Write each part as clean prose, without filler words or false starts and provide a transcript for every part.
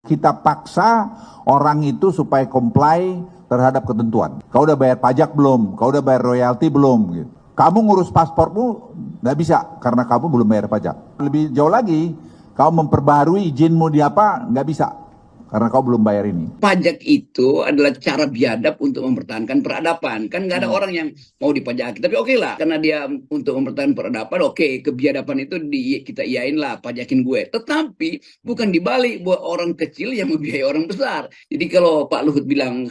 Kita paksa orang itu supaya comply terhadap ketentuan. Kau udah bayar pajak belum? Kau udah bayar royalti belum? Gitu. Kamu ngurus paspormu nggak bisa karena kamu belum bayar pajak. Lebih jauh lagi, kau memperbarui izinmu di apa nggak bisa karena kau belum bayar ini. Pajak itu adalah cara biadab untuk mempertahankan peradaban. Kan nggak ada orang yang mau dipajaki. Tapi oke lah, karena dia untuk mempertahankan peradaban, oke, kebiadaban itu kita iyain lah, pajakin gue. Tetapi bukan dibalik buat orang kecil yang membiayai orang besar. Jadi kalau Pak Luhut bilang,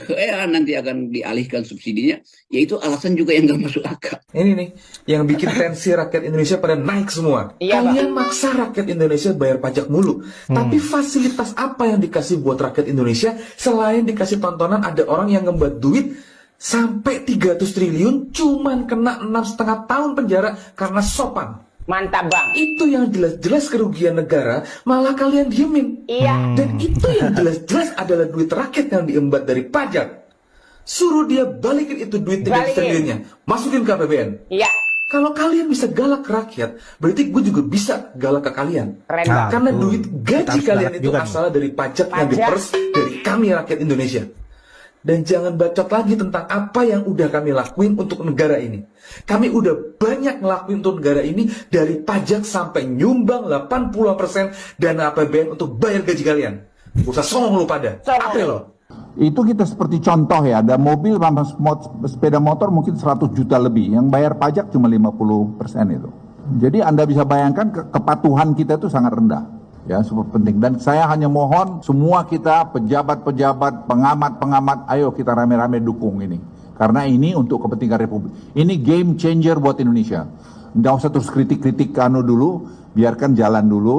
nanti akan dialihkan subsidinya, ya itu alasan juga yang nggak masuk akal. Ini nih, yang bikin tensi rakyat Indonesia pada naik semua. Kalian maksa rakyat Indonesia bayar pajak mulu. Tapi fasilitas apa yang dikasih buat rakyat Indonesia selain dikasih tontonan ada orang yang ngembat duit sampai 300 triliun cuman kena 6,5 tahun penjara karena sopan. Mantap bang. Itu yang jelas-jelas kerugian negara malah kalian diemin. Iya. Dan itu yang jelas-jelas adalah duit rakyat yang diembat dari pajak. Suruh dia balikin itu duit 300 triliunnya, masukin ke APBN. Iya. Kalau kalian bisa galak ke rakyat, berarti gue juga bisa galak ke kalian. Keren banget. Karena duit gaji kalian itu asalnya dari pajak yang diperes dari kami rakyat Indonesia. Dan jangan bacot lagi tentang apa yang udah kami lakuin untuk negara ini. Kami udah banyak ngelakuin untuk negara ini, dari pajak sampai nyumbang 80% dana APBN untuk bayar gaji kalian. Gak usah songong lu pada. Apa lo? Itu kita seperti contoh ya, ada mobil sama sepeda motor mungkin 100 juta lebih, yang bayar pajak cuma 50% itu. Jadi Anda bisa bayangkan kepatuhan kita itu sangat rendah. Ya, super penting. Dan saya hanya mohon semua kita, pejabat-pejabat, pengamat-pengamat, ayo kita rame-rame dukung ini. Karena ini untuk kepentingan Republik. Ini game changer buat Indonesia. Nggak usah terus kritik-kritik dulu, biarkan jalan dulu.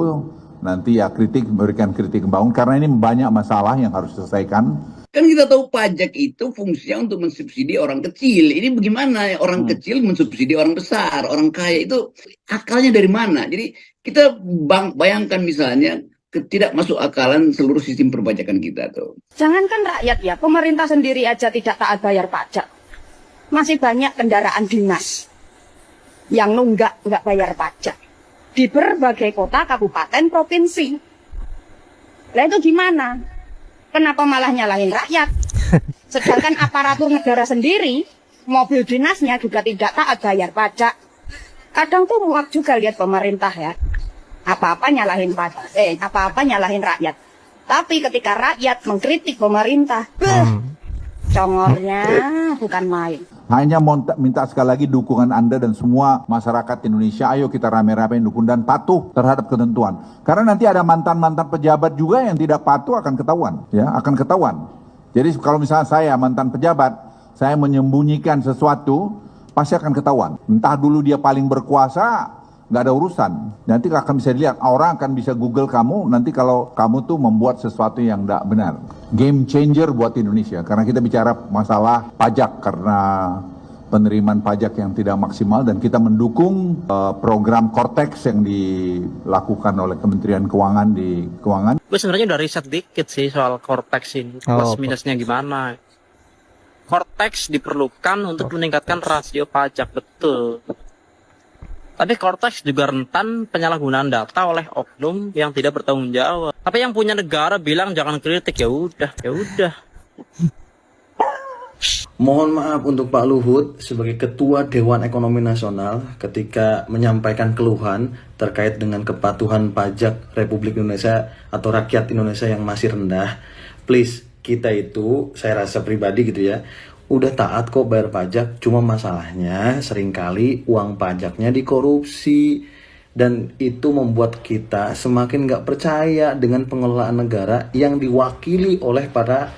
Nanti ya memberikan kritik membangun, karena ini banyak masalah yang harus diselesaikan. Kan kita tahu pajak itu fungsinya untuk mensubsidi orang kecil. Ini bagaimana orang kecil mensubsidi orang besar, orang kaya itu akalnya dari mana? Jadi kita bayangkan misalnya tidak masuk akalan seluruh sistem perpajakan kita tuh. Jangankan rakyat ya, pemerintah sendiri aja tidak taat bayar pajak. Masih banyak kendaraan dinas yang nunggak nggak bayar pajak di berbagai kota, kabupaten, provinsi. Lah itu gimana? Kenapa malah nyalahin rakyat? Sedangkan aparatur negara sendiri, mobil dinasnya juga tidak taat bayar pajak. Kadang tuh muak juga lihat pemerintah ya. Apa-apa nyalahin pajak, apa-apa nyalahin rakyat. Tapi ketika rakyat mengkritik pemerintah, congornya bukan main. Hanya minta sekali lagi dukungan Anda dan semua masyarakat Indonesia. Ayo kita rame-rame dukung dan patuh terhadap ketentuan. Karena nanti ada mantan-mantan pejabat juga yang tidak patuh akan ketahuan. Ya, akan ketahuan. Jadi kalau misalnya saya mantan pejabat, saya menyembunyikan sesuatu, pasti akan ketahuan. Entah dulu dia paling berkuasa, nggak ada urusan. Nanti akan bisa dilihat, orang akan bisa Google kamu, nanti kalau kamu tuh membuat sesuatu yang tidak benar. Game changer buat Indonesia, karena kita bicara masalah pajak, karena penerimaan pajak yang tidak maksimal, dan kita mendukung program Cortex yang dilakukan oleh Kementerian Keuangan di Keuangan. Gue sebenarnya udah riset dikit sih soal Cortex ini, plus minusnya gimana. Cortex diperlukan untuk meningkatkan rasio pajak, betul. Tapi Cortex juga rentan penyalahgunaan data oleh oknum yang tidak bertanggung jawab. Tapi yang punya negara bilang jangan kritik, ya udah. Mohon maaf untuk Pak Luhut sebagai Ketua Dewan Ekonomi Nasional ketika menyampaikan keluhan terkait dengan kepatuhan pajak Republik Indonesia atau rakyat Indonesia yang masih rendah. Please, kita itu, saya rasa pribadi gitu ya, udah taat kok bayar pajak, cuma masalahnya seringkali uang pajaknya dikorupsi. Dan itu membuat kita semakin gak percaya dengan pengelolaan negara yang diwakili oleh para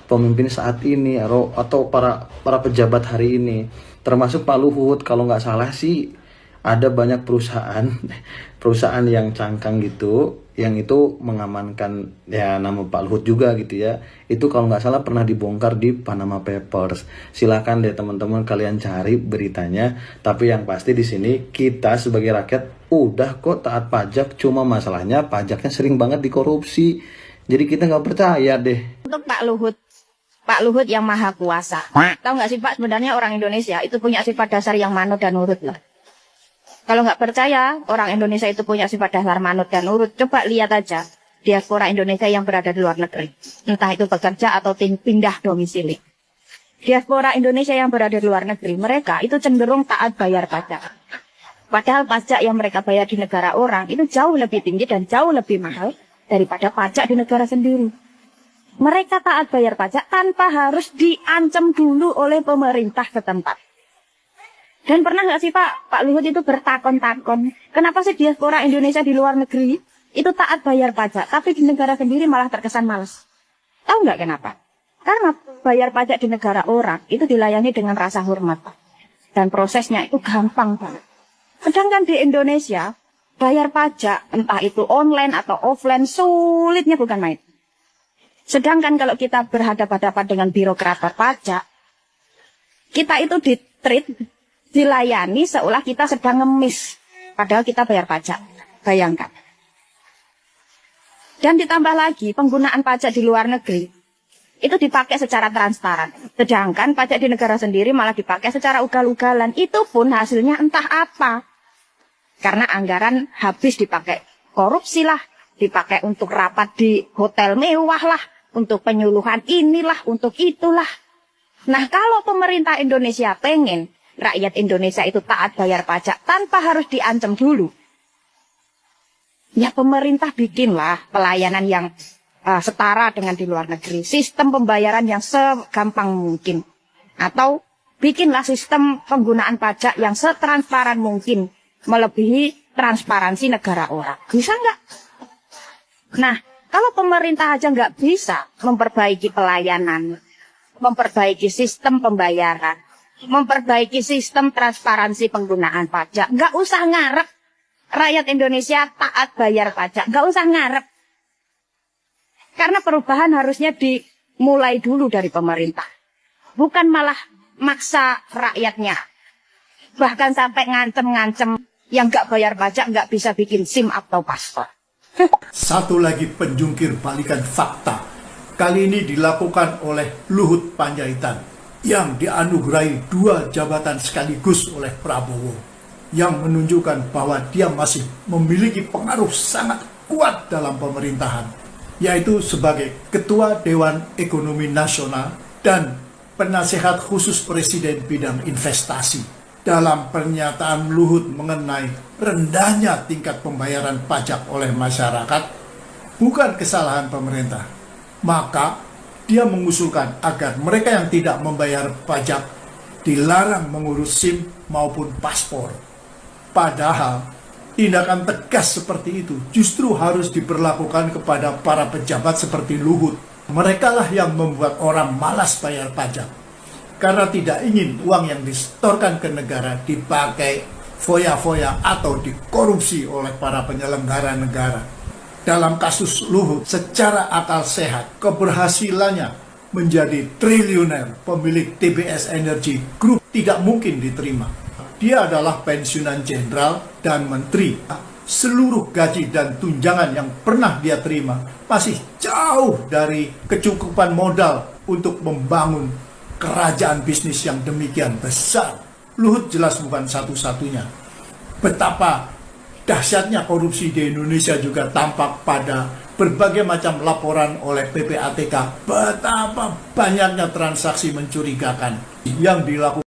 pemimpin saat ini atau para pejabat hari ini. Termasuk Pak Luhut, kalau gak salah sih ada banyak perusahaan yang cangkang gitu, yang itu mengamankan ya nama Pak Luhut juga gitu ya. Itu kalau nggak salah pernah dibongkar di Panama Papers. Silakan deh teman-teman kalian cari beritanya. Tapi yang pasti di sini kita sebagai rakyat udah kok taat pajak, cuma masalahnya pajaknya sering banget dikorupsi. Jadi kita nggak percaya deh. Untuk Pak Luhut yang maha kuasa. Tahu nggak sih Pak, sebenarnya orang Indonesia itu punya sifat dasar yang manut dan nurut loh. Kalau nggak percaya orang Indonesia itu punya sifat dasar manut dan nurut, coba lihat aja diaspora Indonesia yang berada di luar negeri. Entah itu bekerja atau pindah domisili. Diaspora Indonesia yang berada di luar negeri, mereka itu cenderung taat bayar pajak. Padahal pajak yang mereka bayar di negara orang itu jauh lebih tinggi dan jauh lebih mahal daripada pajak di negara sendiri. Mereka taat bayar pajak tanpa harus diancam dulu oleh pemerintah setempat. Dan pernah nggak sih Pak Luhut itu bertakon-takon, kenapa sih diaspora Indonesia di luar negeri itu taat bayar pajak, tapi di negara sendiri malah terkesan malas? Tahu nggak kenapa? Karena bayar pajak di negara orang itu dilayani dengan rasa hormat, dan prosesnya itu gampang banget. Sedangkan di Indonesia, bayar pajak, entah itu online atau offline, sulitnya bukan main. Sedangkan kalau kita berhadapan-hadapan dengan birokrat pajak, kita itu di-treat, dilayani seolah kita sedang ngemis. Padahal kita bayar pajak. Bayangkan. Dan ditambah lagi, penggunaan pajak di luar negeri, itu dipakai secara transparan. Sedangkan pajak di negara sendiri malah dipakai secara ugal-ugalan. Itu pun hasilnya entah apa. Karena anggaran habis dipakai korupsi lah, dipakai untuk rapat di hotel mewah lah, untuk penyuluhan inilah, untuk itulah. Nah, kalau pemerintah Indonesia pengen rakyat Indonesia itu taat bayar pajak tanpa harus diancam dulu, ya pemerintah bikinlah pelayanan yang setara dengan di luar negeri, sistem pembayaran yang segampang mungkin, atau bikinlah sistem penggunaan pajak yang setransparan mungkin, melebihi transparansi negara orang. Bisa nggak? Nah, kalau pemerintah aja nggak bisa memperbaiki pelayanan, memperbaiki sistem pembayaran, memperbaiki sistem transparansi penggunaan pajak, nggak usah ngarep rakyat Indonesia taat bayar pajak, nggak usah ngarep. Karena perubahan harusnya dimulai dulu dari pemerintah, bukan malah maksa rakyatnya, bahkan sampai ngancem-ngancem yang nggak bayar pajak nggak bisa bikin SIM atau paspor. Satu lagi penjungkir balikan fakta, kali ini dilakukan oleh Luhut Panjaitan yang dianugerahi 2 jabatan sekaligus oleh Prabowo, yang menunjukkan bahwa dia masih memiliki pengaruh sangat kuat dalam pemerintahan, yaitu sebagai Ketua Dewan Ekonomi Nasional dan Penasehat Khusus Presiden bidang investasi. Dalam pernyataan Luhut mengenai rendahnya tingkat pembayaran pajak oleh masyarakat bukan kesalahan pemerintah, maka dia mengusulkan agar mereka yang tidak membayar pajak dilarang mengurus SIM maupun paspor. Padahal tindakan tegas seperti itu justru harus diberlakukan kepada para pejabat seperti Luhut. Merekalah yang membuat orang malas bayar pajak, karena tidak ingin uang yang disetorkan ke negara dipakai foya-foya atau dikorupsi oleh para penyelenggara negara. Dalam kasus Luhut, secara akal sehat, keberhasilannya menjadi triliuner pemilik TBS Energy Group tidak mungkin diterima. Dia adalah pensiunan jenderal dan menteri. Seluruh gaji dan tunjangan yang pernah dia terima masih jauh dari kecukupan modal untuk membangun kerajaan bisnis yang demikian besar. Luhut jelas bukan satu-satunya. Betapa dahsyatnya korupsi di Indonesia juga tampak pada berbagai macam laporan oleh PPATK. Betapa banyaknya transaksi mencurigakan yang dilakukan